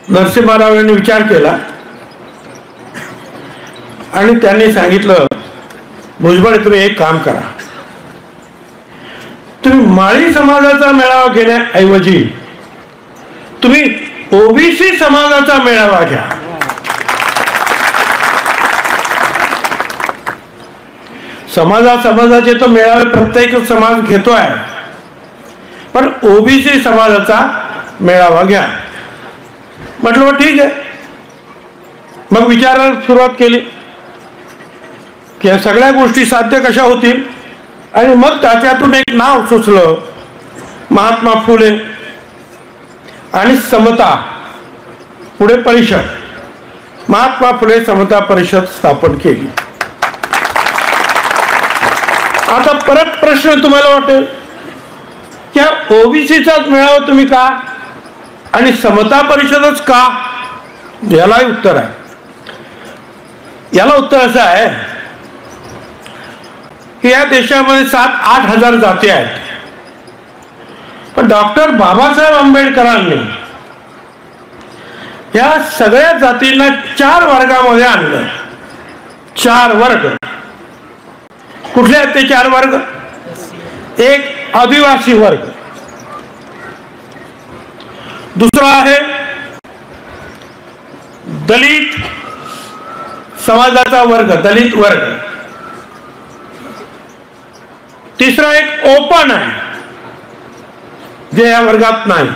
नरसिंहराव यांनी विचार केला आणि त्यांनी सांगितलं, भुजबळ तुम्ही एक काम करा, तुम्ही माळी समाजाचा मेळावा घेण्याऐवजी तुम्ही ओबीसी समाजाचा मेळावा घ्या. समाजाचे तो मेळावे प्रत्येक समाज घेतोय, पण ओबीसी समाजाचा मेळावा घ्या. म्हटलं ठीक आहे. मग विचारायला सुरुवात केली की या सगळ्या गोष्टी साध्य कशा होतील, आणि मग त्याच्यातून एक नाव सुचलं, महात्मा फुले आणि समता पुढे परिषद. महात्मा फुले समता परिषद स्थापन केली. आता परत प्रश्न तुम्हाला वाटेल की ओबीसीचाच मेळावा तुम्ही का आणि समता परिषदच का? यालाही उत्तर आहे. याला उत्तर असं आहे की या देशामध्ये 7-8 हजार जाती आहेत, पण डॉक्टर बाबासाहेब आंबेडकरांनी या सगळ्या जातींना 4 वर्गामध्ये आणलं. 4 वर्ग. कुठले आहेत ते 4 वर्ग? एक आदिवासी वर्ग, दुसरा आहे दलित समाजाचा वर्ग, दलित वर्ग, तिसरा एक ओपन आहे जे या वर्गात नाही,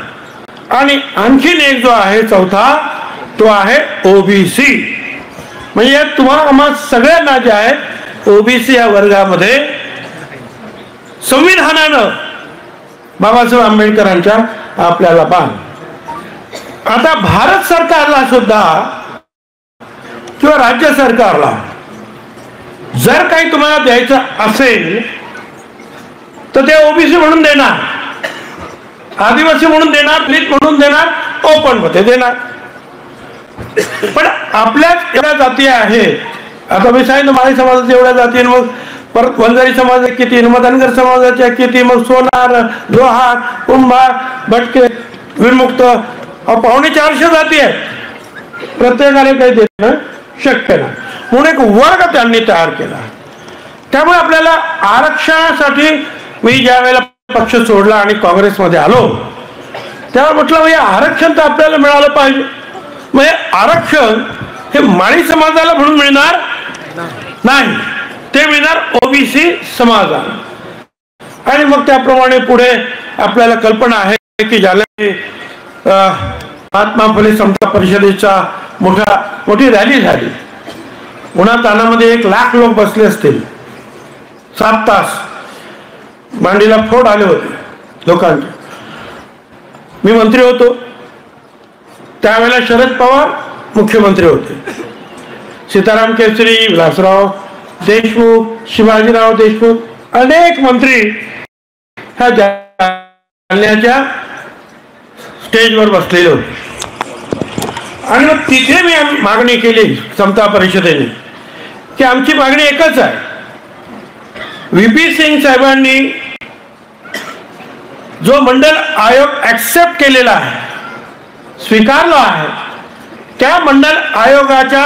आणि आणखीन एक जो आहे चौथा तो आहे ओबीसी. म्हणजे तुम्हाला सगळ्यांना जे आहे ओबीसी या वर्गामध्ये संविधानानं बाबासाहेब आंबेडकरांच्या आपल्याला बांध. आता भारत सरकारला सुद्धा किंवा राज्य सरकारला जर काही तुम्हाला द्यायचं असेल तर ते ओबीसी म्हणून देणार, आदिवासी म्हणून देणार, दलित म्हणून देणार, ओपन मध्ये देणार. पण आपल्याच एवढ्या जाती आहेत. आता मी सांगितलं माळी समाजाच्या एवढ्या जाती, मग परत वंजारी समाजाच्या किती, धनगर समाजाच्या किती, मग सोनार, लोहार, कुंभार, भटके, विमुक्त, 450 जाती आहेत. प्रत्येकाने काही देणं शक्य नाही, म्हणून एक वर्ग त्यांनी तयार केला. त्यामुळे आपल्याला आरक्षणासाठी मी ज्या वेळेला पक्ष सोडला आणि काँग्रेसमध्ये आलो तेव्हा म्हटलं हे आरक्षण तर आपल्याला मिळालं पाहिजे. म्हणजे आरक्षण हे माळी समाजाला म्हणून मिळणार नाही, ते मिळणार ओबीसी समाजाला. आणि मग त्याप्रमाणे पुढे आपल्याला कल्पना आहे की ज्याला महात्मा फुले समता परिषदेचा मोठी रॅली झाली. उन्हातानामध्ये 1 लाख लोक बसले असतील. 7 तास मांडीला फोड आले होते लोकांचे. मी मंत्री होतो त्यावेळेला शरद पवार मुख्यमंत्री होते, सीताराम केसरी, विलासराव देशमुख, शिवाजीराव देशमुख, अनेक मंत्री ह्या जालन्याच्या स्टेजवर बसलेले होते. आणि मग तिथे मी मागणी केली समता परिषदेने की आमची मागणी एकच आहे. व्हीपी सिंग साहेबांनी जो मंडल आयोग ऍक्सेप्ट केलेला आहे, स्वीकारला आहे, त्या मंडल आयोगाच्या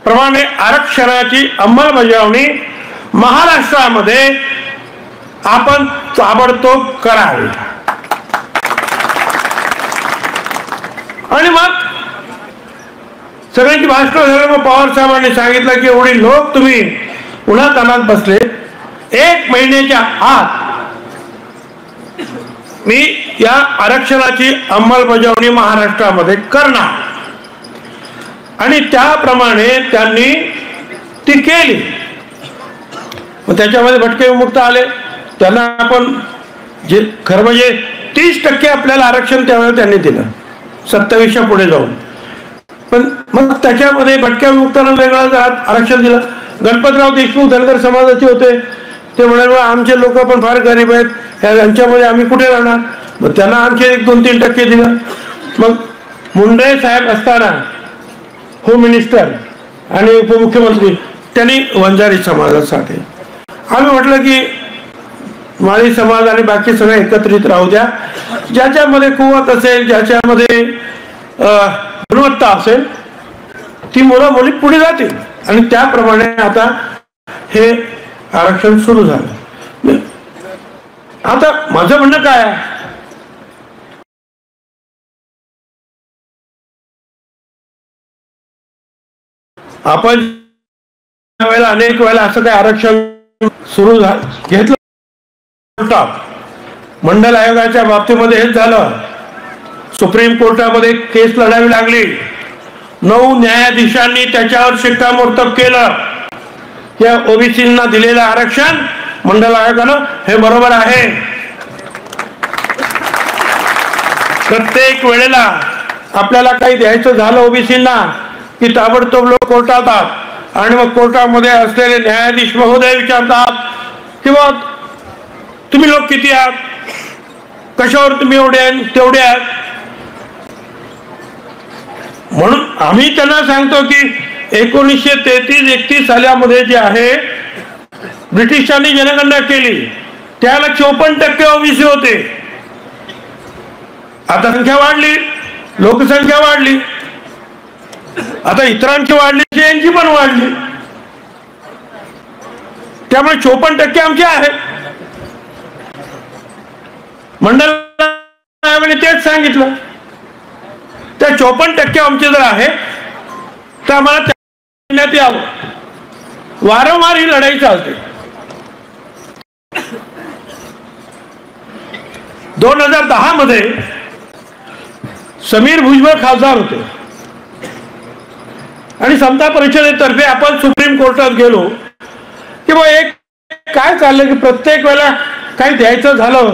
प्रमाणे आरक्षणाची अंमलबजावणी महाराष्ट्रामध्ये आपण ताबडतोब करावी. आणि मग सगळ्यांची भाषण झालं. मग पवार साहेबांनी सांगितलं की एवढी लोक तुम्ही उन्हातान्हात बसले, 1 महिन्याच्या आत मी या आरक्षणाची अंमलबजावणी महाराष्ट्रामध्ये करणार. आणि त्याप्रमाणे त्यांनी ती केली. मग त्याच्यामध्ये भटके विमुक्त आले, त्यांना आपण जे खरं म्हणजे 30% आपल्याला आरक्षण त्यावेळेला त्यांनी दिलं 27च्या पुढे जाऊन. पण मग त्याच्यामध्ये भटक्या विमुक्तांना वेगळं आरक्षण दिलं. गणपतराव देशमुख धनगर समाजाचे होते, ते म्हणाले आमचे लोक पण फार गरीब आहेत, यांच्यामध्ये आम्ही कुठे राहणार. मग त्यांना आणखी 1-2-3% दिलं. मग मुंडे साहेब असताना होम मिनिस्टर आणि उपमुख्यमंत्री त्यांनी वंजारी समाजासाठी आम्ही म्हटलं की माळी समाज आणि बाकी सगळे एकत्रित राहू द्या. ज्याच्यामध्ये कुवत असेल, ज्याच्यामध्ये गुणवत्ता असेल ती मुलं मुली पुढे जातील आणि त्याप्रमाणे आता हे आरक्षण सुरू झालं. आता माझं म्हणणं काय आहे, आपण वेळेला अनेक वेळेला असं काही आरक्षण सुरू घेतलं. मंडल आयोगाच्या बाबतीमध्ये हेच झालं. सुप्रीम कोर्टामध्ये केस लढावी लागली. 9 न्यायाधीशांनी त्याच्यावर शिक्कामोर्तब केलं की ओबीसींना दिलेलं आरक्षण मंडल आयोगानं हे बरोबर आहे. प्रत्येक वेळेला आपल्याला काही द्यायचं झालं ओबीसींना की ताबडतोब लोक कोर्टात जातात आणि मग कोर्टामध्ये असलेले न्यायाधीश महोदय विचारतात की मग तुम्ही लोक किती आहात, कशावर तुम्ही एवढे तेवढे आहात. म्हणून आम्ही त्यांना सांगतो की 1933-31 सालामध्ये जे आहे ब्रिटिशांनी जनगणना केली त्याला 54% ओबीसी होते. आता संख्या वाढली, लोकसंख्या वाढली, आता इतरांची वाढली, यांची पण वाढली, त्यामुळे 54% आमचे आहेत. मंडल आयोगाने तेच सांगितलं, त्या 54% आमचे जर आहे तर आम्हाला देण्यात यावं. वारंवार ही लढाई चालते. 2010 मध्ये समीर भुजबळ खासदार होते आणि समता परिषदेतर्फे आपण सुप्रीम कोर्टात गेलो की मग एक काय चाललं की प्रत्येक वेळेला काही द्यायचं झालं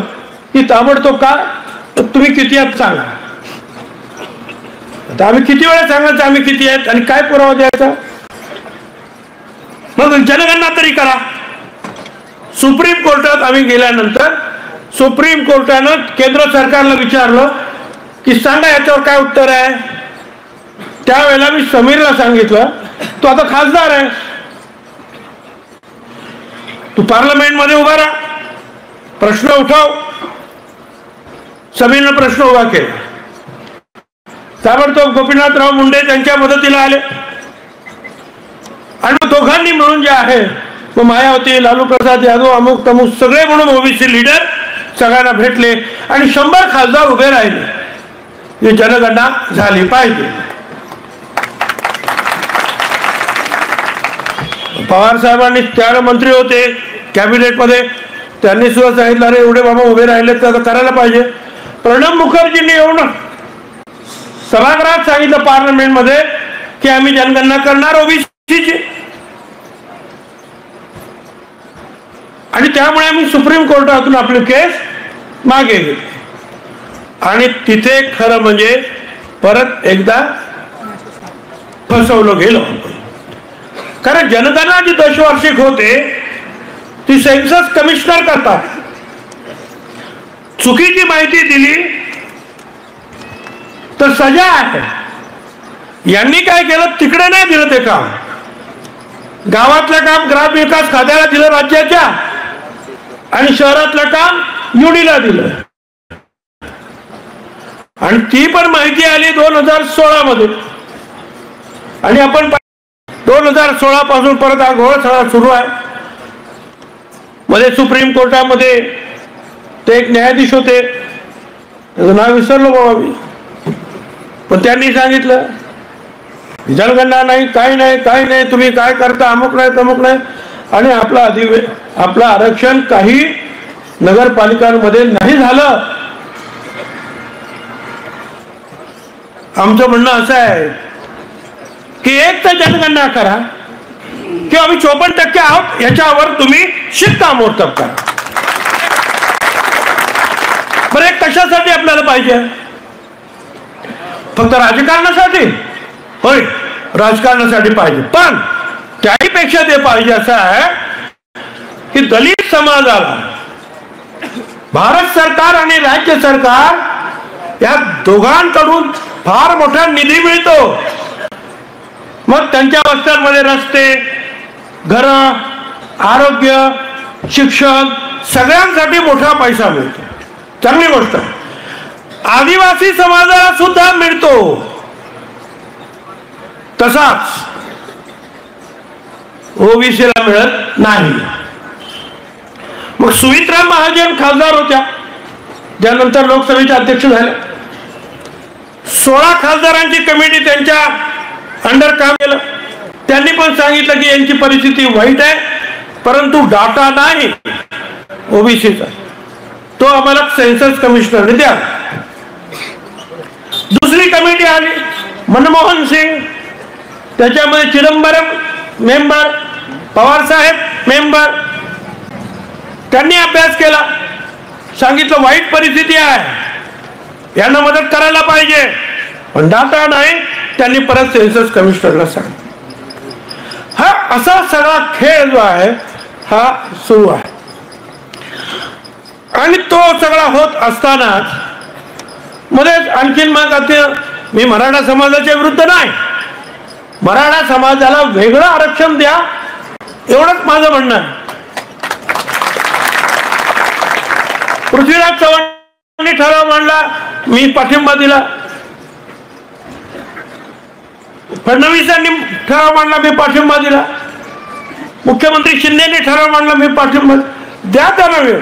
की ताबडतोब का तुम्ही किती आहात सांगा. आता आम्ही किती वेळा सांगायचं आम्ही किती आहेत आणि काय पुरावा द्यायचा. मग जनगणना तरी करा. सुप्रीम कोर्टात आम्ही गेल्यानंतर सुप्रीम कोर्टानं केंद्र सरकारला विचारलं की सांगा याच्यावर काय उत्तर आहे. त्यावेळेला मी समीरला सांगितलं तू आता खासदार आहे, तू पार्लमेंट मध्ये उभा राहा, प्रश्न उठव. समीरनं प्रश्न उभा केला. ताबडतोब गोपीनाथराव मुंडे त्यांच्या मदतीला आले आणि दोघांनी मिळून जे आहे मग मायावती, लालू प्रसाद यादव, अमुक तमुक सगळे म्हणून ओबीसी लीडर सगळ्यांना भेटले आणि 100 खासदार उभे राहिले. ही जनगणना झाली पाहिजे. पवार साहेबांनी त्यावेळेला मंत्री होते कॅबिनेटमध्ये, त्यांनी सुद्धा सांगितलं अरे एवढे बाबा उभे राहिले तर करायला पाहिजे. प्रणब मुखर्जींनी येऊन सभागृहात सांगितलं पार्लमेंट मध्ये की आम्ही जनगणना करणार ओबीसीची. आणि त्यामुळे आम्ही सुप्रीम कोर्टातून आपली केस मागे घेतली आणि तिथे खरं म्हणजे परत एकदा फसवलं गेलं. कारण जनगणना जी दशवार्षिक होते ती सेन्सस कमिशनर करतात. चुकीची माहिती दिली तर सजा आहे. यांनी काय केलं, तिकडे नाही दिलं ते काम, गावातलं काम ग्रामविकास खात्याला दिलं राज्याच्या आणि शहरातलं काम युडीला दिलं. आणि ती पण माहिती आली 2016 मध्ये आणि आपण 2016 पासून परत हा घोळ सगळा सुरू आहे. मध्ये सुप्रीम कोर्टामध्ये ते एक न्यायाधीश होते, त्याचं नाव विसरलो बाबा मी, पण त्यांनी सांगितलं जनगणना नाही, काही नाही, तुम्ही काय करता, अमुक नाही. आणि आपलं आरक्षण काही नगरपालिकांमध्ये नाही झालं. आमचं म्हणणं असं आहे की एक तर जनगणना करा की आम्ही 54% आहोत याच्यावर तुम्ही शिक्कामोर्तब करा. बरं, एक कशासाठी आपल्याला पाहिजे, फक्त राजकारणासाठी? होय, राजकारणासाठी पाहिजे, पण त्याहीपेक्षा ते पाहिजे असं आहे की दलित समाजाला भारत सरकार आणि राज्य सरकार या दोघांकडून फार मोठा निधी मिळतो. मग त्यांच्या वस्त्यांमध्ये रस्ते, घर, आरोग्य, शिक्षण सगळ्यांसाठी मोठा पैसा मिळतो. चांगली गोष्ट. आदिवासी समाजाला सुद्धा मिळतो. तसाच ओबीसीला मिळत नाही. मग सुमित्रा महाजन खासदार होत्या, त्यानंतर लोकसभेच्या अध्यक्ष झाल्या. 16 खासदारांची कमिटी त्यांच्या अंडर काम केलं. त्यांनी पण सांगितलं की यांची परिस्थिती वाईट आहे, परंतु डाटा नाही ओबीसीचा, तो आम्हाला सेन्सस कमिशनरने द्या. दुसरी कमिटी आली, मनमोहन सिंग, त्याच्यामध्ये चिदंबरम मेंबर, पवार साहेब मेंबर. त्यांनी अभ्यास केला, सांगितलं वाईट परिस्थिती आहे, यांना मदत करायला पाहिजे, पण डाटा नाही. त्यांनी परत सेन्सस कमिशनरला सांगितलं. हा असा सगळा खेळ जो आहे हा सुरू आहे. आणि तो सगळा होत असतानाच मध्येच आणखीन मग आता मी मराठा समाजाच्या विरुद्ध नाही, मराठा समाजाला वेगळं आरक्षण द्या एवढंच माझं म्हणणं आहे. पृथ्वीराज चव्हाणांनी ठराव मांडला, मी पाठिंबा दिला. फडणवीसांनी ठराव मांडला, मी पाठिंबा दिला. मुख्यमंत्री शिंदेनी ठराव मांडला, मी पाठिंबा द्या त्यांना वेळ.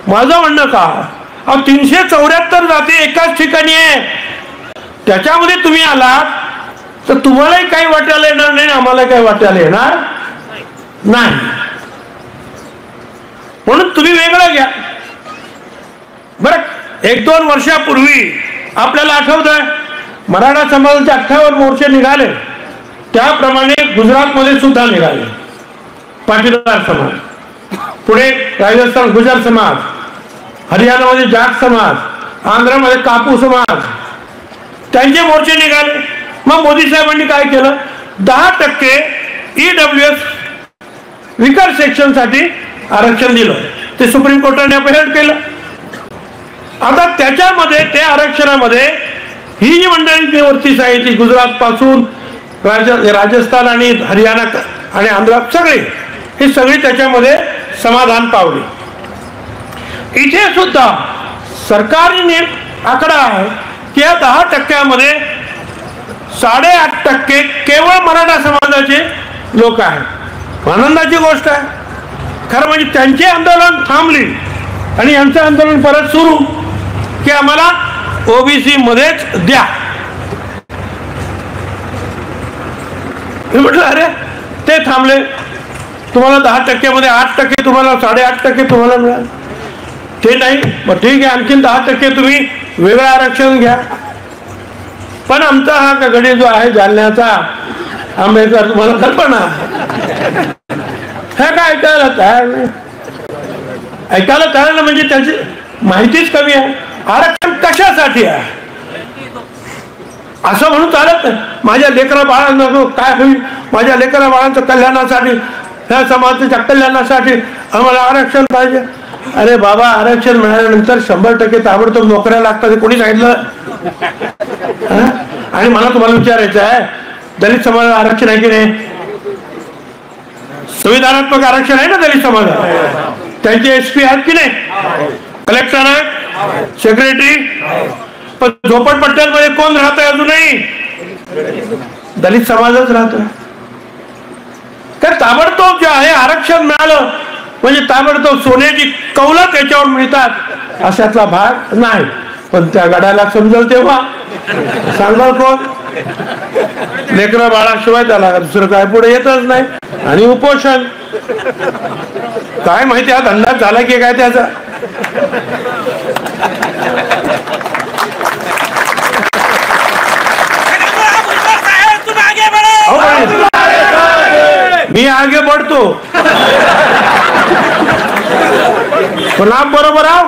माझं म्हणणं का, 374 जाती एकाच ठिकाणी आहे, त्याच्यामध्ये तुम्ही आलात तर तुम्हालाही काही वाटायला येणार नाही, आम्हाला काही वाटायला येणार नाही. म्हणून तुम्ही वेगळं घ्या. बरं, 1-2 वर्षापूर्वी आपल्याला आठवत आहे मराठा समाजाचे 58 मोर्चे निघाले, त्याप्रमाणे गुजरातमध्ये सुद्धा निघाले पाटीदार समाज, पुढे राजस्थान गुजर समाज, हरियाणामध्ये जाट समाज, आंध्रमध्ये कापू समाज, त्यांचे मोर्चे निघाले. मग मोदी साहेबांनी काय केलं, 10% EWS विकर सेक्शन साठी आरक्षण दिलं. ते सुप्रीम कोर्टाने अपहेड केलं. आता त्याच्यामध्ये ते आरक्षणामध्ये ही जी मंडळी वरती सांगितली, गुजरात पासून राजस्थान आणि हरियाणा आणि आंध्र, सगळे ही सगळी त्याच्यामध्ये समाधान पावली. इथे सुद्धा सरकारी आकडा आहे की या 10%मध्ये 8.5% केवळ मराठा समाजाचे लोक आहेत. आनंदाची गोष्ट आहे. खरं म्हणजे त्यांचे आंदोलन थांबली आणि यांचं आंदोलन परत सुरू की आम्हाला ओबीसी मध्येच द्या. म्हटलं अरे ते थांबले, तुम्हाला 10% मध्ये 8%, तुम्हाला 8.5% तुम्हाला मिळाल, ते नाही. मग ठीक आहे, आणखीन 10% तुम्ही वेगळं आरक्षण घ्या. पण आमचा हा गडी जो आहे जालन्याचा आंबेडकर, तुम्हाला कल्पना हे काय ऐकायला तयार नाही, ऐकायला तयार नाही म्हणजे त्याची माहितीच कमी आहे. आरक्षण कशासाठी आहे असं म्हणून चालत नाही. माझ्या लेकरा बाळांना काय होईल, माझ्या लेकरा बाळांच्या कल्याणासाठी, ह्या समाजाच्या कल्याणासाठी आम्हाला आरक्षण पाहिजे. अरे बाबा, आरक्षण मिळाल्यानंतर 100% ताबडतोब नोकऱ्या लागतात, हे कोणी सांगितलं? आणि मला तुम्हाला विचारायचं आहे, दलित समाजाला आरक्षण आहे की नाही? संविधानात्मक आरक्षण आहे ना दलित समाजाला? त्यांचे SP आहेत की नाही? कलेक्टर आहेत, सेक्रेटरी. पण झोपडपट्ट्यांमध्ये कोण राहतंय अजूनही? दलित समाजच राहतोय. तर ताबडतोब जे आहे आरक्षण मिळालं म्हणजे ताबडतोब सोन्याची कौलं त्याच्यावर मिळतात अशातला भाग नाही. पण त्या गडाला समजल तेव्हा सांगाल कोण? लेकरं बाळाशिवाय त्याला दुसरं काय पुढे येतच नाही. आणि उपोषण काय माहिती, हा अंदाज झाला की काय त्याचा? मी आगे बढ़तो पण आप बरोबर आहो.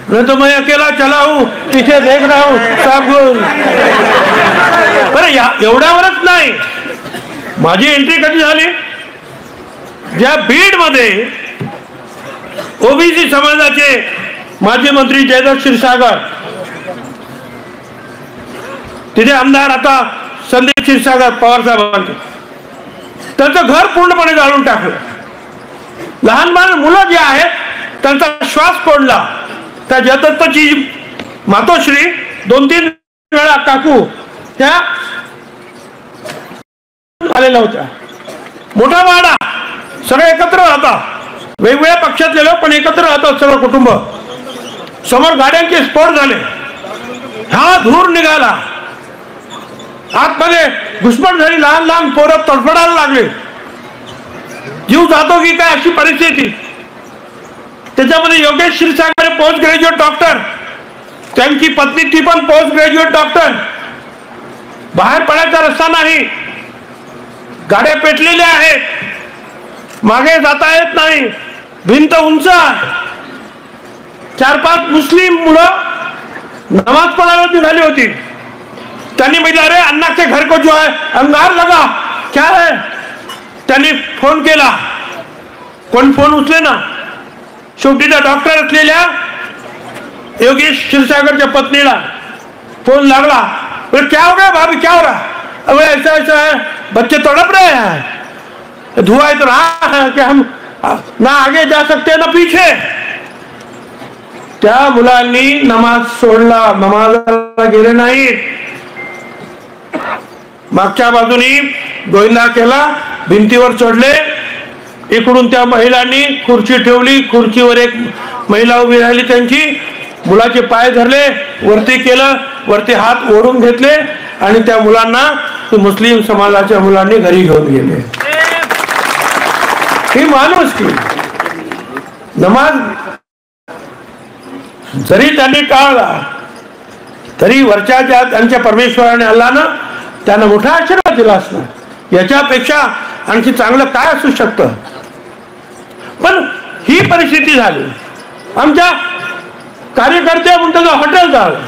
मैं तो मैं अकेला चला हूं, पीछे देख रहा हूं सब. बरं, एवढ्यावरच नाही, माझी एंट्री कधी झाली, ज्या बीड मध्ये ओबीसी समाजाचे माजी मंत्री जयदत्त क्षीरसागर, तिथे आमदार आता संदीप क्षीरसागर पवार साहेबांचे, त्यांचं घर पूर्णपणे जाळून टाकलं. लहान लहान मुलं जे आहेत त्यांचा श्वास कोंडला. त्या जयदत्तची मातोश्री 2-3 वेळा काकू त्या आलेल्या होत्या. मोठा वाडा, सगळे एकत्र राहतात, वेगवेगळ्या पक्षातले लोक पण एकत्र राहतात सगळं कुटुंब. समोर गाड्यांचे स्फोट झाले, हा धूर निघाला, आतमध्ये घुसमट झाली, लहान लहान पोरं तडफडायला लागले, जीव जातो की काय अशी परिस्थिती. त्याच्यामध्ये Yogesh Kshirsagar post graduate doctor, त्यांची पत्नी ती पण पोस्ट ग्रॅज्युएट डॉक्टर. बाहेर पडायचा रस्ता नाही, गाड्या पेटलेल्या आहेत, मागे जाता येत नाही, भिंत उंच आहे. 4-5 मुस्लिम मुलं नमाज पढ़ायला निघाली होती. त्यांनी म्हटलं अरे अन्ना के घर को जो है अंगार लगा, क्या है. त्यांनी फोन केला, कोण फोन उचले ना. शेवटी त्या डॉक्टर असलेल्या योगेश क्षीरसागरच्या पत्नीला फोन लागला. क्या हो गया भाभी, क्या हो रहा. अरे ऐसा ऐसा है, बच्चे तड़प रहे हैं, धुआं इतना रहा है कि हम ना आगे जा सकते ना पीछे. त्या मुलांनी नमाज सोडला, नमाजला गेले नाहीत. मागच्या बाजूनी गोविंदा केला, भिंतीवर चढले. इकडून त्या महिलांनी खुर्ची ठेवली, खुर्चीवर एक महिला उभी राहिली, त्यांची मुलाचे पाय धरले, वरती केलं, वरती हात ओढून घेतले आणि त्या मुलांना मुस्लिम समाजाच्या मुलांनी घरी घेऊन गेले. ही माणुसकी. नमाज जरी त्यांनी टाळला तरी वरच्या त्यांच्या परमेश्वराने अल्लानं त्यांना मोठा आशीर्वाद दिला असणार. याच्यापेक्षा आणखी चांगलं काय असू शकतं. पण ही परिस्थिती झाली. आमच्या कार्यकर्ते म्हणतात हॉटेल जाळलं,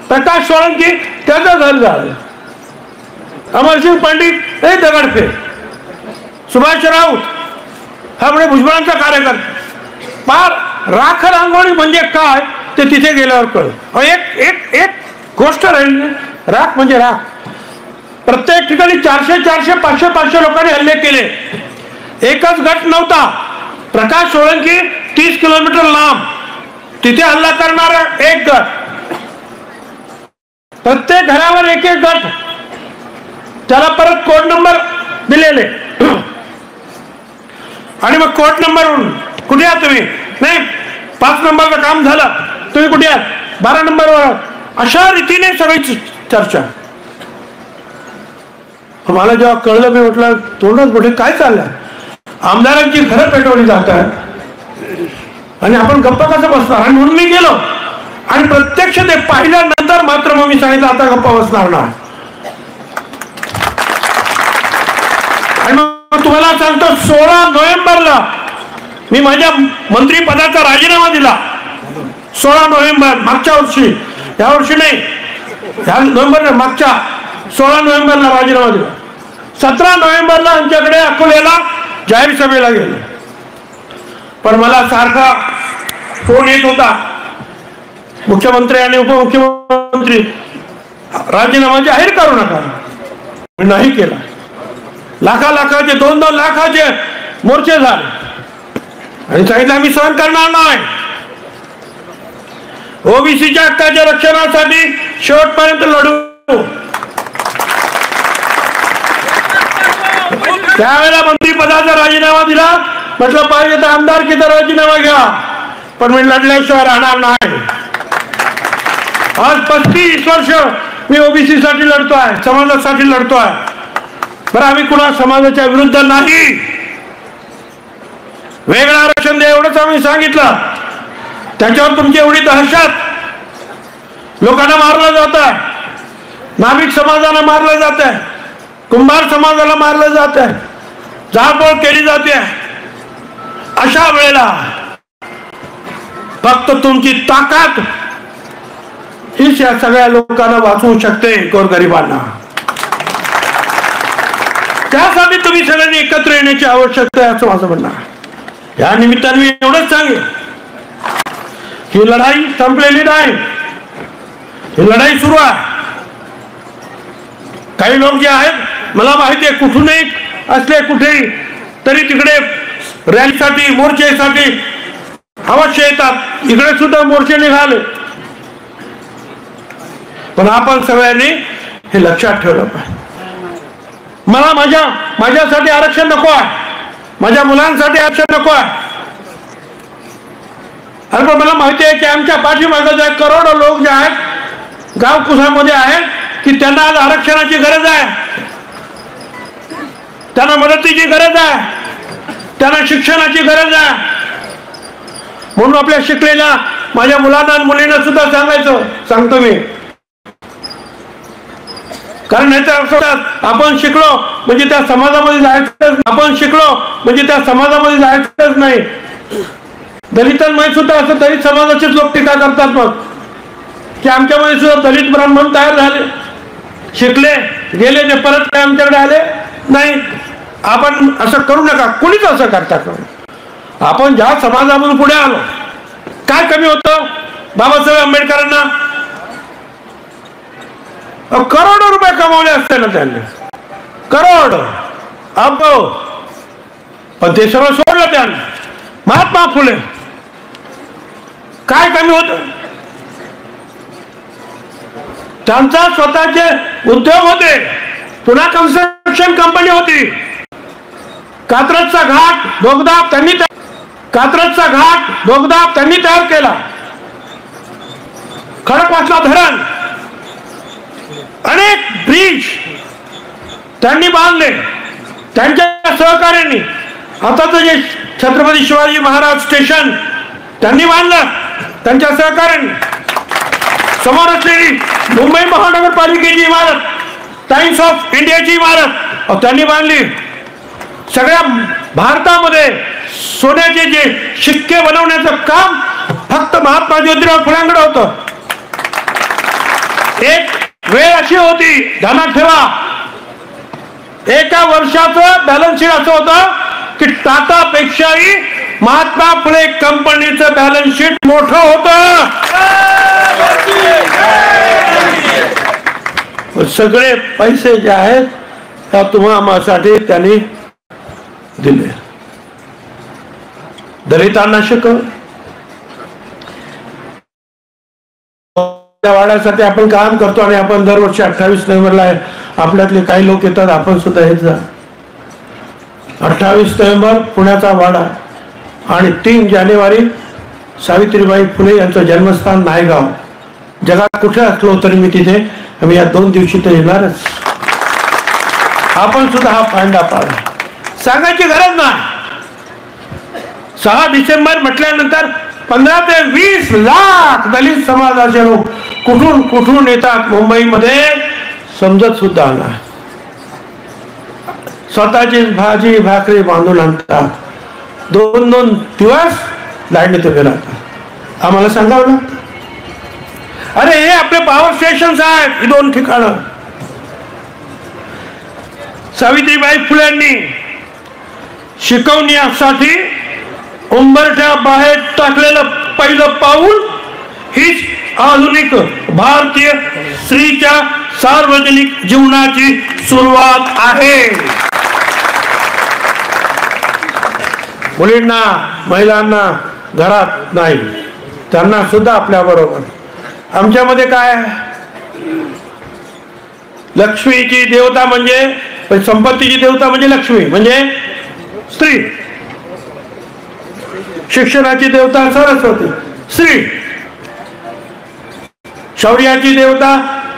प्रकाश सोळंकी त्याचं घर जाळलं, अमरसिंग पंडित हे दगडफेक, सुभाष राऊत हा म्हणजे भुजबळांचा कार्यकर्ता. फार राख रांगोळी म्हणजे काय ते तिथे गेल्यावर कळलं. एक एक एक गोष्ट राहिली, राख म्हणजे राख. प्रत्येक ठिकाणी 400, 500 लोकांनी हल्ले केले. एकच गट नव्हता. प्रकाश सोळंकी 30 किलोमीटर लांब, तिथे हल्ला करणारा एक गट, प्रत्येक घरावर एक एक गट, त्याला परत कोड नंबर दिलेले. आणि मग कोड नंबरवरून कुठे आहात तुम्ही, नाही 5 नंबरचं काम झालं, तुम्ही कुठे आहात, 12 नंबरवर. अशा रीतीने सगळी चर्चा. मला जेव्हा कळलं मी म्हटलं तोंडच मोठे काय चाललंय. आमदारांची घरं पेटवली जात आहेत आणि आपण गप्पा कसं बसणार. आणि म्हणून मी गेलो आणि प्रत्यक्ष ते पाहिल्यानंतर मात्र मग मी सांगितलं आता गप्पा बसणार ना. आणि मग तुम्हाला सांगतो 16 नोव्हेंबरला मी माझ्या मंत्रीपदाचा राजीनामा दिला. 16 नोव्हेंबर मागच्या वर्षी, या वर्षी नाही, ह्या नोव्हेंबर मागच्या 16 नोव्हेंबरला राजीनामा दिला. 17 नोव्हेंबरला आमच्याकडे अकोल्याला जाहीर सभेला गेलो. पण मला सारखा फोन येत होता, मुख्यमंत्री आणि उपमुख्यमंत्री राजीनामा जाहीर करू नका. मी नाही केला. लाखाचे 2-2 लाखाचे मोर्चे झाले आणि सांगितलं आम्ही सहन करणार नाही. ओबीसीच्या हक्काच्या रक्षणासाठी शेवटपर्यंत लढू. त्यावेळेला मंत्रीपदाचा राजीनामा दिला. म्हटलं पाहिजे तर आमदारकीचा राजीनामा घ्या, पण मी लढल्याशिवाय राहणार नाही. आज 35 वर्ष मी ओबीसी साठी लढतोय, समाजासाठी लढतोय. बरं आम्ही कुणा समाजाच्या विरुद्ध नाही. वेगळं आरक्षण द्या एवढंच आम्ही सांगितलं. त्याच्यावर तुमची एवढी दहशत. लोकांना मारलं जात आहे, नाभिक समाजाला मारलं जात आहे, कुंभार समाजाला मारलं जात आहे, जाळपोळ केली जाते. अशा वेळेला फक्त तुमची ताकद हीच या सगळ्या लोकांना वाचवू शकते, गोरगरिबांना. त्यासाठी तुम्ही सगळ्यांनी एकत्र येण्याची आवश्यकता आहे असं माझं म्हणणं आहे. या निमित्ताने मी एवढंच सांगेन ही लढाई संपलेली नाही, ही लढाई सुरू आहे. काही लोक जे आहेत मला माहिती आहे कुठूनही असले कुठेही तरी तिकडे रॅलीसाठी मोर्चेसाठी अवश्य येतात. इकडे सुद्धा मोर्चे निघाले. पण आपण सगळ्यांनी हे लक्षात ठेवलं पाहिजे. मला माझ्यासाठी आरक्षण नको आहे, माझ्या मुलांसाठी आरक्षण नको आहे. अरे पण मला माहिती आहे की आमच्या पाठीमागे जे करोडो लोक जे आहेत गावकुसामध्ये आहेत की त्यांना आज आरक्षणाची गरज आहे, त्यांना मदतीची गरज आहे, त्यांना शिक्षणाची गरज आहे. म्हणून आपल्या शिकलेल्या माझ्या मुलांना आणि मुलींना सुद्धा सांगतो मी, कारण नाहीतर आपण शिकलो म्हणजे त्या समाजामध्ये जायचंच, आपण शिकलो म्हणजे त्या समाजामध्ये जायचंच नाही. दलितांमध्ये सुद्धा असं दलित समाजाचेच लोक टीका करतात मग की आमच्यामध्ये सुद्धा दलित ब्राह्मण तयार झाले, शिकले, गेले, ते परत काय आमच्याकडे आले नाही. आपण असं करू नका, कुणीच असं करता करू. आपण ज्या समाजामधून पुढे आलो, काय कमी होतं बाबासाहेब आंबेडकरांना? करोडो रुपये कमावले असते ना त्यांनी, करोड अब्बो, पण ते सगळं सोडलं त्यांनी. महात्मा फुले काय कमी होत? त्यांचा स्वतःचे उद्योग होते, पुन्हा कन्स्ट्रक्शन कंपनी होती. कात्रजचा घाट बोगदा त्यांनी तयार केला. खडकवासला धरण, अनेक ब्रिज त्यांनी बांधले त्यांच्या सहकार्याने. आताचं जे छत्रपती शिवाजी महाराज स्टेशन त्यांनी बांधलं त्यांच्या सहकार्याने. समोर असलेली मुंबई महानगरपालिकेची इमारत, टाइम्स ऑफ इंडियाची इमारत त्यांनी बांधली. सगळ्या भारतामध्ये सोन्याचे जे शिक्के बनवण्याचं काम फक्त महात्मा ज्योतिराव फुल्यांकडे होतं. एक वेळ अशी होती, ध्यानात ठेवा, एका वर्षाचं बॅलन्स शीट असं होतं की टाटा पेक्षाही महात्मा फुले कंपनीचं बॅलन्स शीट मोठं होतं. सगळे पैसे जे आहेत त्या तुम्हासाठी त्यांनी दिले. दलितांना शिकव, वाड्यासाठी आपण काम करतो आणि आपण दरवर्षी 28 नोव्हेंबरला आपल्यातले काही लोक येतात, आपण सुद्धा येत जा. 28 नोव्हेंबर पुण्याचा वाडा आणि 3 जानेवारी सावित्रीबाई फुले यांचं जन्मस्थान नायगाव. जगात कुठे असलो तरी मी तिथे आम्ही या 2 दिवशी तर येणारच. आपण सुद्धा हा फायदा पाडा, सांगायची गरज नाही. 6 डिसेंबर म्हटल्यानंतर 15 ते 20 लाख दलित समाजाचे लोक कुठून कुठून येतात मुंबईमध्ये, समजत सुद्धा नाही. स्वतःची भाजी भाकरी बांधून आणतात, 2-2 दिवस लाईनीत उभे राहतात. आम्हाला सांगावं ना, अरे हे आपले पॉवर स्टेशन आहेत, ही 2 ठिकाणं. सावित्रीबाई फुलेंनी शिकवण्यासाठी उंबरठ्या बाहेर टाकलेलं पहिलं पाऊल हीच आधुनिक भारतीय स्त्रीच्या सार्वजनिक जीवनाची सुरुवात आहे. मुलींना, महिलांना घरात नाही, त्यांना सुद्धा आपल्या बरोबर. आमच्यामध्ये काय, लक्ष्मीची देवता म्हणजे, संपत्तीची देवता म्हणजे लक्ष्मी, म्हणजे स्त्री. शिक्षणाची देवता सरस्वती, स्त्री. शौर्याची देवता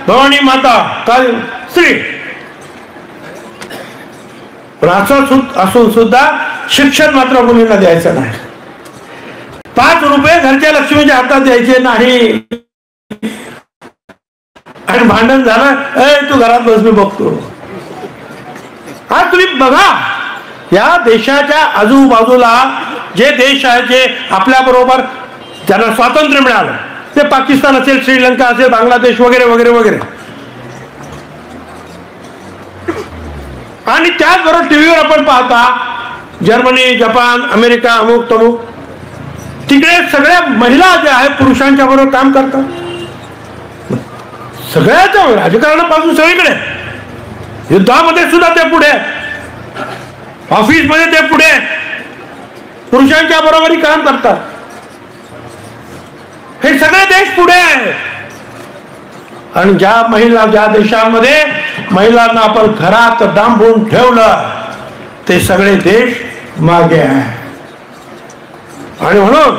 भवानी माता, काय, स्त्री. पण असून सुद्धा शिक्षण मात्र मुलींना द्यायचं नाही. 5 रुपये घरच्या लक्ष्मीच्या हातात द्यायचे नाही. आणि भांडण झालं, तू घरात बस, मी बघतो. हा तुम्ही बघा, या देशाच्या आजूबाजूला जे देश आहेत, जे आपल्या बरोबर ज्यांना स्वातंत्र्य मिळालं, ते पाकिस्तान असेल, श्रीलंका असेल, बांगलादेश वगैरे वगैरे वगैरे. आणि त्याचबरोबर टीव्हीवर आपण पाहता जर्मनी, जपान, अमेरिका, अमुक तमुक, तिकडे सगळ्या महिला ज्या आहेत पुरुषांच्या बरोबर काम करतात. सगळ्याच राजकारणापासून सगळीकडे, युद्धामध्ये सुद्धा ते पुढे, ऑफिस मध्ये ते पुढे पुरुषांच्या बरोबरी काम करतात. हे सगळे देश पुढे आहे. आणि ज्या देशामध्ये महिलांना आपण घरात डांबून ठेवलं ते सगळे देश मागे आहे. आणि म्हणून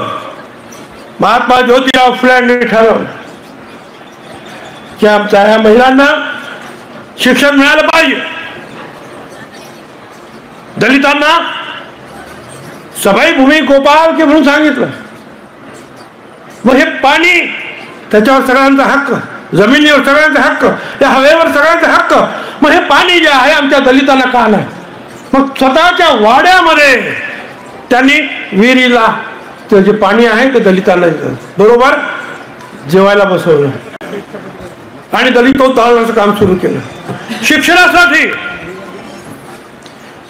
महात्मा ज्योतिराव फुलेंनी ठरवलं की आमच्या या महिलांना शिक्षण मिळालं पाहिजे, दलितांना सबाई भूमी गोपाल की म्हणून सांगितलं. मग हे पाणी, त्याच्यावर सगळ्यांचा हक्क, जमिनीवर सगळ्यांचा हक्क, त्या हवेवर सगळ्यांचा हक्क. मग हे पाणी जे आहे आमच्या दलितांना का नाही? मग स्वतःच्या वाड्यामध्ये त्यांनी विहिरीला ते जे पाणी आहे ते दलितांना बरोबर जेवायला बसवलं आणि दलित तळण्याचं काम सुरू केलं. शिक्षणासाठी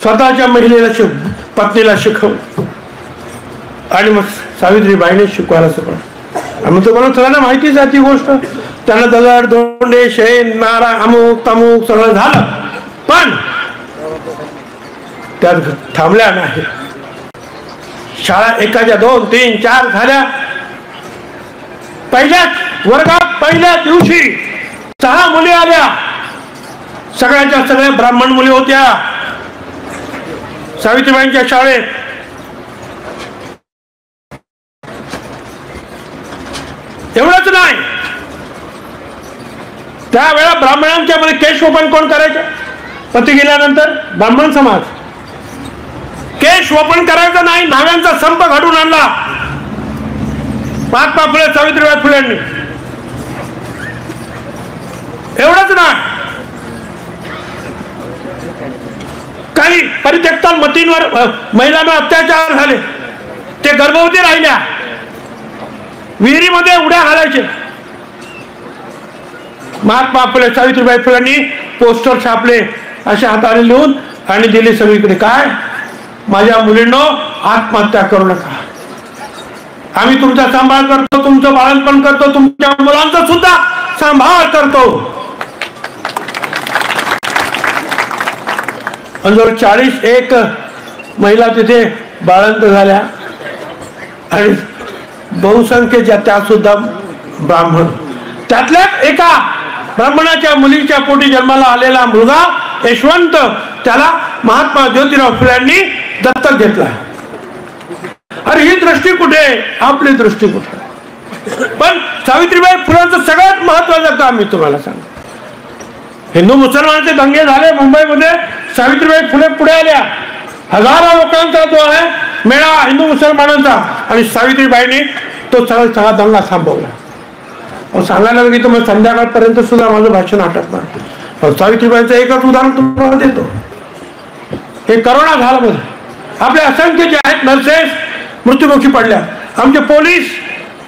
स्वतःच्या महिलेला पत्नीला शिकवलं आणि मग सावित्रीबाईने शिकवायला शिकवलं. आम्ही तुम्हाला सगळ्यांना माहितीच आहे ती गोष्ट. त्यांना दगड धोंडे शेण नारा अमुक तमुक सगळं झालं, पण त्यात थांबल्या नाही. शाळा एकाच्या 2, 3, 4 झाल्या. पहिल्याच वर्गात पहिल्या दिवशी 6 मुली आल्या. सगळ्याच्या सगळ्या ब्राह्मण मुली होत्या सावित्रीबाईंच्या शाळेत. एवढंच नाही, त्यावेळा ब्राह्मणांच्या मध्ये केश वपन कोण करायचं? पती गेल्यानंतर ब्राह्मण समाज. केश वपन करायचं नाही, नाव्यांचा संप घडून आणला महात्मा फुले सावित्रीबाई फुलेंनी. एवढंच नाही, काही परित्यक्ता मतींवर महिलांना अत्याचार झाले, ते गर्भवती राहिल्या, विहिरीमध्ये उड्या घालायचे. महात्मा फुले सावित्रीबाई फुलेंनी पोस्टर छापले अशा हाताने लिहून आणि दिले सगळीकडे. काय? माझ्या मुलींनो, आत्महत्या करू नका, आम्ही तुमचा सांभाळ करतो, तुमचं बाळंतपण करतो, तुमच्या मुलांचा सुद्धा सांभाळ करतो. जवळ 41 महिला तिथे बाळंत झाल्या आणि बहुसंख्येच्या त्या सुद्धा ब्राह्मण. त्यातल्या एका ब्राह्मणाच्या मुलीच्या पोटी जन्माला आलेला मुलगा यशवंत, त्याला महात्मा ज्योतिराव फुलेंनी दत्तक घेतला. अरे ही दृष्टी कुठे? आपली दृष्टी कुठे? पण सावित्रीबाई फुलेंचं सगळ्यात महत्वाचं काम मी तुम्हाला सांगतो. हिंदू मुसलमानाचे दंगे झाले मुंबईमध्ये, सावित्रीबाई फुले पुढे आल्या. हजारो लोकांचा जो आहे मेळा हिंदू मुसलमानांचा, आणि सावित्रीबाईंनी तो सगळा दंगा थांबवला. सांगायला गेलं तर संध्याकाळपर्यंत सुद्धा माझं भाषण आटत नाही. सावित्रीबाईंचं एकच उदाहरण तुम्हाला देतो. हे करोना झालं मध्ये आपले असंख्य जे आहेत नर्सेस मृत्युमुखी पडल्या, आमचे पोलीस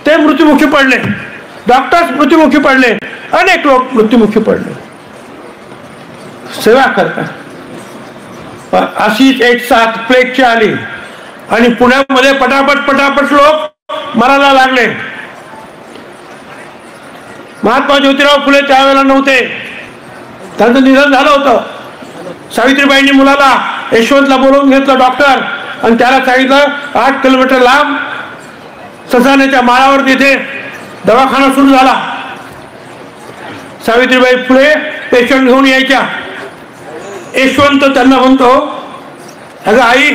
ते मृत्युमुखी पडले, डॉक्टर्स मृत्युमुखी पडले, अनेक लोक मृत्युमुखी पडले सेवा करतात. अशीच एक साथ प्लेगची आली आणि पुण्यामध्ये पटापट लोक मरायला लागले. महात्मा ज्योतिराव फुले त्यावेळेला नव्हते, त्यांचं निधन झालं होतं. सावित्रीबाईंनी मुलाला यशवंतला बोलवून घेतलं डॉक्टर, आणि त्याला सांगितलं 8 किलोमीटर लांब ससाण्याच्या माळावर तिथे दवाखाना सुरू झाला. सावित्रीबाई फुले पेशंट घेऊन यायच्या. यशवंत त्यांना म्हणतो, अगं आई,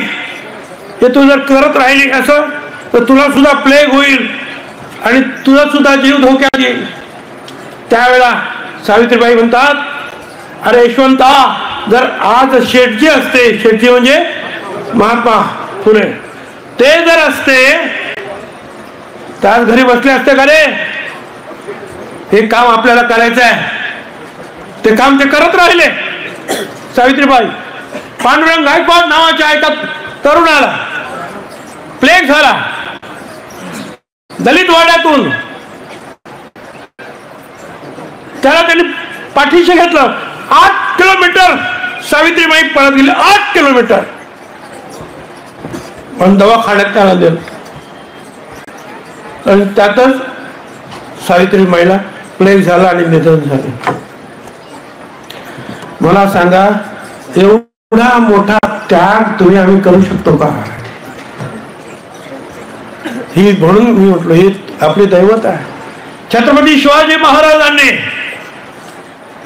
हे तू जर करत राहिली असं तर तुला सुद्धा प्लेग होईल आणि तुझा सुद्धा जीव धोक्यात येईल. त्यावेळेला सावित्रीबाई म्हणतात, अरे यशवंता, जर आज शेठजी असते, शेठजी म्हणजे महात्मा फुले, ते जर असते तर घरी बसले असते का रे? हे काम आपल्याला करायचं आहे, ते काम ते करत राहिले. सावित्रीबाई पांडुरंग गायकवाड नावाच्या एका तरुणाला प्लेग झाला दलित वाड्यातून. त्याला त्यांनी पाठीशी घेतलं. 8 किलोमीटर सावित्रीबाई पळत गेली, 8 किलोमीटर, पण दवाखान्यात त्याला दिलं. आणि त्यातच सावित्रीबाईला प्लेग झाला आणि निधन झाले. मला सांगा, एवढा मोठा त्याग तुम्ही आम्ही करू शकतो का? ही म्हणून मी म्हटलो, ही आपली दैवत आहे. छत्रपती शिवाजी महाराजांनी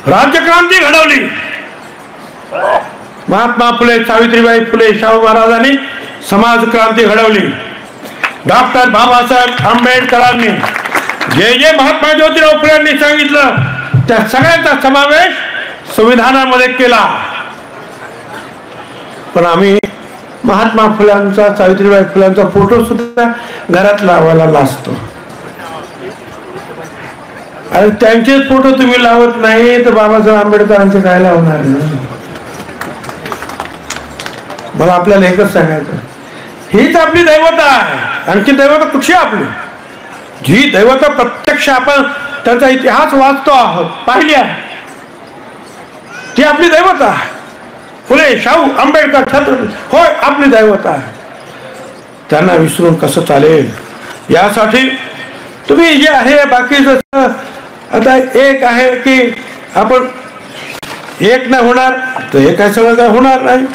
राज्यक्रांती घडवली. महात्मा फुले, सावित्रीबाई फुले, शाहू महाराजांनी समाज क्रांती घडवली. डॉक्टर बाबासाहेब आंबेडकरांनी जे जे महात्मा ज्योतिराव फुलेंनी सांगितलं त्या सगळ्यांचा समावेश संविधानामध्ये केला. पण आम्ही महात्मा फुल्यांचा, सावित्रीबाई फुल्यांचा फोटो सुद्धा घरात लावायला लाजतो. आणि त्यांचे फोटो तुम्ही लावत नाही तर बाबासाहेब आंबेडकरांचे काय लावणार? मला आपल्याला एकच सांगायचं, हीच आपली दैवता आहे. आणखी दैवता कुठची आपली? जी दैवता प्रत्यक्ष आपण त्यांचा इतिहास वाचतो आहोत, पाहिली आहे, ती आपली दैवता आहे. फुले, शाहू, आंबेडकर, छत्रपती होय आपली दैवता आहे. त्यांना विसरून कसं चालेल? यासाठी तुम्ही जे आहे बाकीचं, आता एक आहे की आपण एक नाही होणार तर हे काय सगळं काय होणार नाही.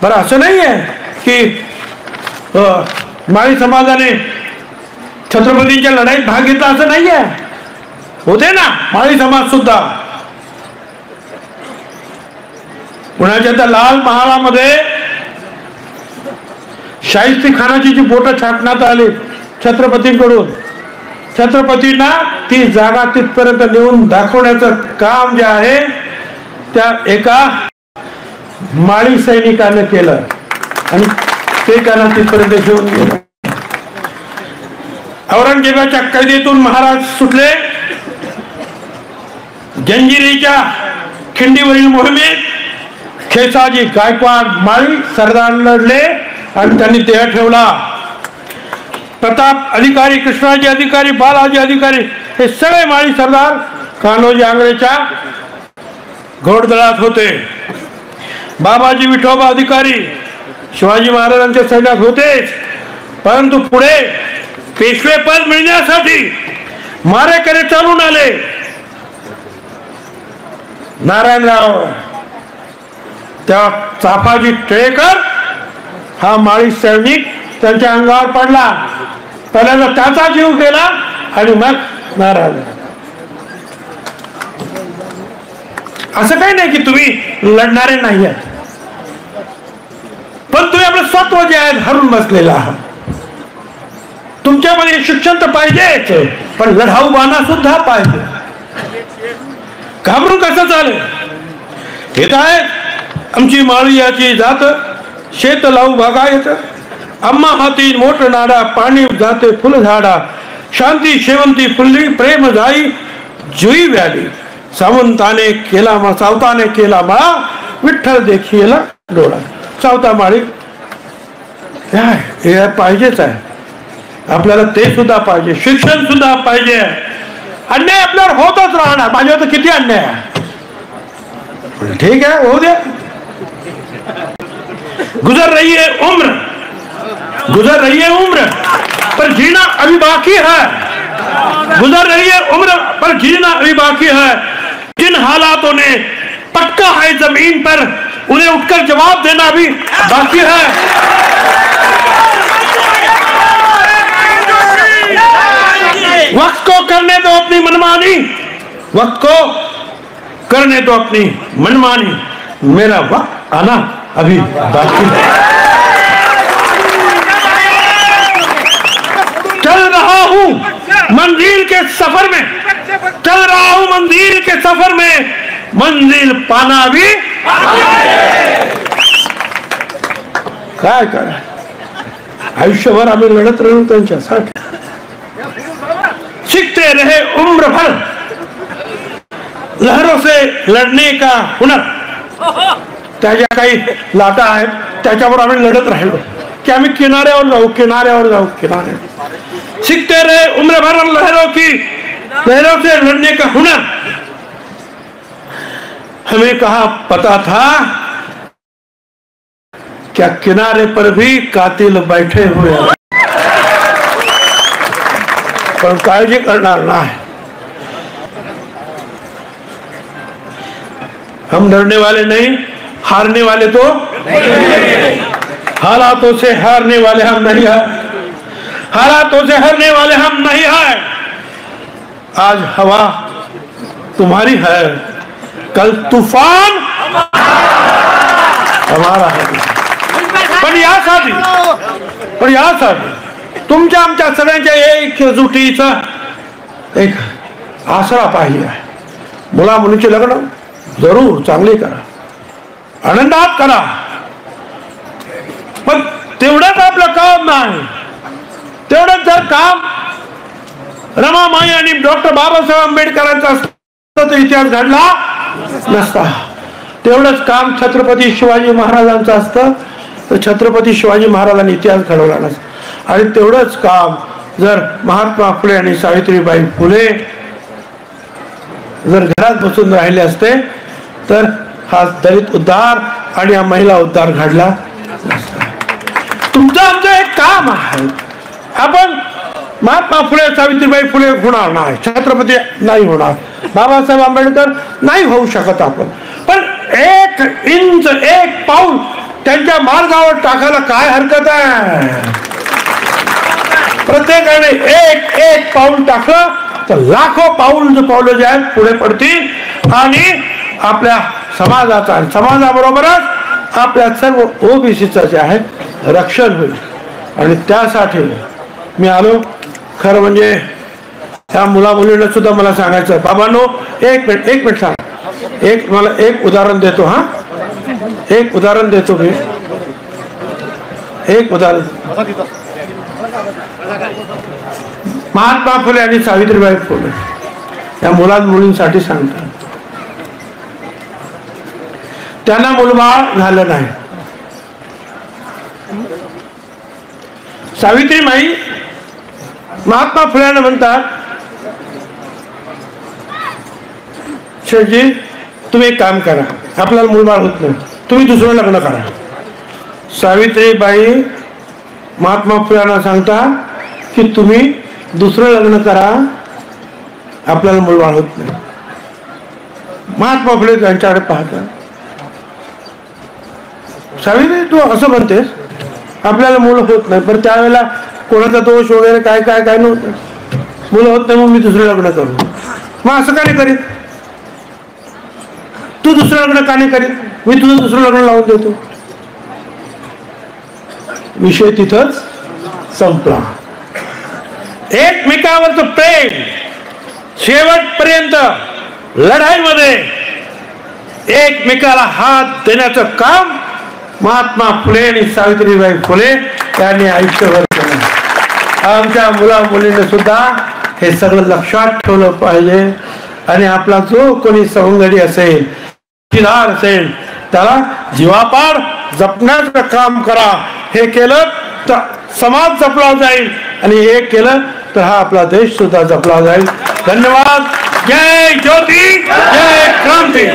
बरं असं नाही आहे की माळी समाजाने छत्रपतींच्या लढाईत भाग घेतला असं नाही आहे. होते ना माळी समाज सुद्धा. पुण्याच्या त्या लाल महालामध्ये शाहिस्ती खानाची जी बोटं छाटण्यात आली छत्रपतींकडून, छत्रपतींना ती जागा तिथपर्यंत नेऊन दाखवण्याचं काम जे आहे त्या एका माळी सैनिकाने केलं आणि ते त्यांना तिथपर्यंत घेऊन गेलं. औरंगजेबाच्या कैदेतून महाराज सुटले. जंजिरीच्या खिंडीवरील मोहिमेत खेसाजी गायकवाड माळी सरदार लढले आणि त्यांनी देह ठेवला. प्रताप अधिकारी, कृष्णाजी अधिकारी, बालाजी अधिकारी हे सगळे माळी सरदार कान्होजी आंग्रेच्या घोडदळात होते. बाबाजी विठोबा अधिकारी शिवाजी महाराजांच्या सैन्यात होतेच, परंतु पुढे पेशवे पद मिळण्यासाठी मारेकरी चालून आले. नारायणराव, त्या चाफाजी टिळेकर हा माळी सैनिक त्यांच्या अंगावर पडला. पहिल्यांदा त्याचा जीव गेला आणि मग नारायण. असं काही नाही की तुम्ही लढणारे नाही आहात, पण तुम्ही आपलं स्वत्व जे आहे हरून बसलेलं आहात. तुमच्यामध्ये शिक्षण तर पाहिजेच, पण लढाऊ बाणा सुद्धा पाहिजे. घाबरून कसं चालेल? येत आहे आमची माळी याची जात, शेत लावू बागायत, आम्हा हाती मोठ नाडा, पाणी जाते फुल झाडा, शांती शेवंती फुलली, प्रेम जाई जुई व्याली, सावंताने केला सावताने केला माळा, विठ्ठल देखील डोळा. सावता माळी हे पाहिजेच आहे आपल्याला, ते सुद्धा पाहिजे, शिक्षण सुद्धा पाहिजे. अन्याय आपल्यावर होतच राहणार. माझ्यावर तर किती अन्याय आहे, ठीक है हो गया. गुजर रही है उम्र पर जीना अभी बाकी है. गुजर रही है उम्र पर जीना अभी बाकी है. जिन हालातों ने पटका है जमीन पर उन्हें उठकर जवाब देना भी बाकी है. वक्त को करने दो अपनी मनमानी, वक्त को करने दो अपनी मनमानी, मेरा वक्त आना अभी बाकी है. चल रहा हूं मंजिल के सफर में, चल रहा हूं मंजिल के सफर में, मंजिल पाना भी काय करा. आयुष्यभर आम्ही लढत राहू त्यांच्यासाठी. सीखते रहे उम्र भर लहरों से लढने का हुनर. त्याच्या काही लाटा आहेत त्याच्यावर आम्ही लढत राहिलो की आम्ही किनाऱ्यावर जाऊ, किनाऱ्यावर जाऊ, किनारे. सीखते रहे उम्र भर लहरों से लड़ने का हुनर. हमें कहा पता था क्या किनारे पर भी कातिल बैठे हुए हैं, पण काळजी करणार नाही. हम डरने वाले नहीं, हारने वाले तो हालातों से हारने वाले हम नहीं है, हालातों से हारने वाले हम नहीं है. आज हवा तुम्हारी है, कल तूफान हमारा है. पण यासाठी तुमच्या आमच्या सगळ्यांच्या एकजुटीचा एक आसरा पाहिजे. मुला मुलीचे लग्न जरूर चांगले करा, आनंदात करा, पण तेवढंच आपलं काम नाही. तेवढंच जर काम रमाबाई आणि डॉक्टर बाबासाहेब आंबेडकरांचा असतं तर इतिहास घडला नसता. तेवढंच काम छत्रपती शिवाजी महाराजांचं असतं तर छत्रपती शिवाजी महाराजांनी इतिहास घडवला नसता. आणि तेवढंच काम जर महात्मा फुले आणि सावित्रीबाई फुले जर घरात बसून राहिले असते तर हा दलित उद्धार आणि हा महिला उद्धार घडला नसता. तुमचं आमचं एक काम आहे. आपण महात्मा फुले सावित्रीबाई फुले होणार नाही, छत्रपती नाही होणार, बाबासाहेब आंबेडकर नाही होऊ शकत आपण, पण एक इंच एक पाऊल त्यांच्या मार्गावर टाकायला काय हरकत आहे. प्रत्येकाने एक एक पाऊल टाकलं तर लाखो पावलं जे आहेत पुढे पडतील आणि आपल्या समाजाचा समाजाबरोबरच आपल्या सर्व ओबीसीचं जे आहे रक्षण होईल. आणि त्यासाठी मी आलो. खरं म्हणजे त्या मुला मुलींना सुद्धा मला सांगायचं, बाबांनो एक मिनिट सांग, मला एक उदाहरण देतो. एक उदाहरण देतो मी. एक उदाहरण महात्मा फुले आणि सावित्रीबाई फुले या मुला मुलींसाठी सांगतात. त्यांना मुलबाळ झालं नाही. सावित्रीबाई महात्मा फुल्यांना म्हणतात, शेठजी तुम्ही एक काम करा, आपल्याला मुलबाळ होत नाही, तुम्ही दुसरं लग्न करा. सावित्रीबाई महात्मा फुल्यांना सांगता की तुम्ही दुसरं लग्न करा, आपल्याला मुलबाळ होत नाही. महात्मा फुले त्यांच्याकडे पाहतात, सावित्री तू असं म्हणतेस आपल्याला मुलं होत नाही, पण त्यावेळेला कोणाचा दोष वगैरे काय काय काय नव्हतं, मुलं होत नाही मग मी दुसरं लग्न करू. मग असं का नाही करीत, तू दुसरं लग्न का नाही करीत, मी तुझं दुसरं लग्न लावून देतो. विषय तिथंच संपला. एकमेकावरचं प्रेम शेवटपर्यंत लढाईमध्ये एकमेकाला हात देण्याचं काम महात्मा फुले आणि सावित्रीबाई फुले यांनी आयुष्यभर केलं. आमच्या मुला मुलींनी सुद्धा हे सगळं लक्षात ठेवलं पाहिजे. आणि आपला जो कोणी सवंगडी असेल, असेल त्याला जीवापाड जपण्याचं काम करा. हे केलं तर समाज जपला जाईल आणि हे केलं तर हा आपला देश सुद्धा जपला जाईल. धन्यवाद. जय ज्योती, जय क्रांती.